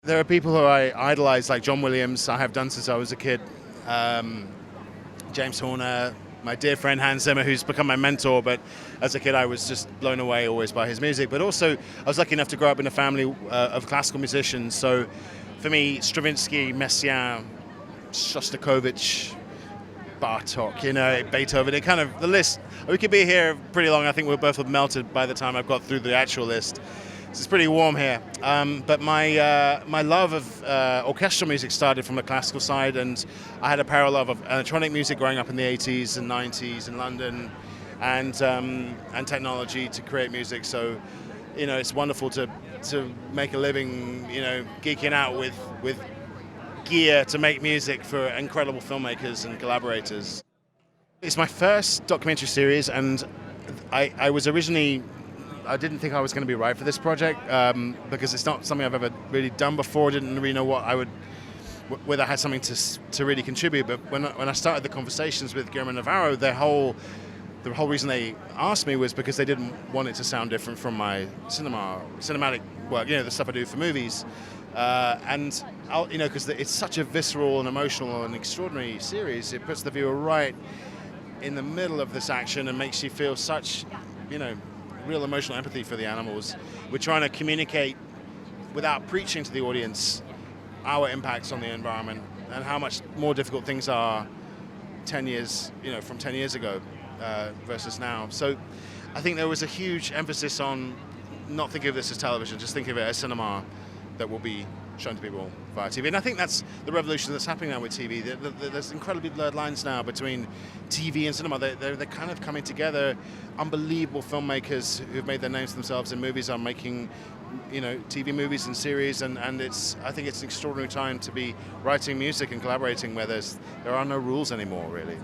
There are people who I idolize, like John Williams. I have done since I was a kid. James Horner, my dear friend Hans Zimmer, who's become my mentor. But as a kid, I was just blown away always by his music. But also, I was lucky enough to grow up in a family of classical musicians. So, for me, Stravinsky, Messiaen, Shostakovich, Bartok, Beethoven. It kind of the list. We could be here pretty long. I think we'll both have melted by the time I've got through the actual list. It's pretty warm here, but my love of orchestral music started from the classical side, and I had a parallel love of electronic music growing up in the 80s and 90s in London, and technology to create music. So, it's wonderful to make a living, geeking out with gear to make music for incredible filmmakers and collaborators. It's my first documentary series, and I was originally. I didn't think I was going to be right for this project because it's not something I've ever really done before. Didn't really know whether I had something to really contribute. But when I started the conversations with Guillermo Navarro, the whole reason they asked me was because they didn't want it to sound different from my cinematic work, the stuff I do for movies. And because it's such a visceral and emotional and extraordinary series, it puts the viewer right in the middle of this action and makes you feel such, real emotional empathy for the animals. We're trying to communicate without preaching to the audience our impacts on the environment and how much more difficult things are 10 years, from 10 years ago versus now. So I think there was a huge emphasis on not thinking of this as television, just think of it as cinema that will be shown to people via TV. And I think that's the revolution that's happening now with TV. There's incredibly blurred lines now between TV and cinema. They're kind of coming together. Unbelievable filmmakers who've made their names for themselves in movies are making, TV movies and series. And I think it's an extraordinary time to be writing music and collaborating where there are no rules anymore, really.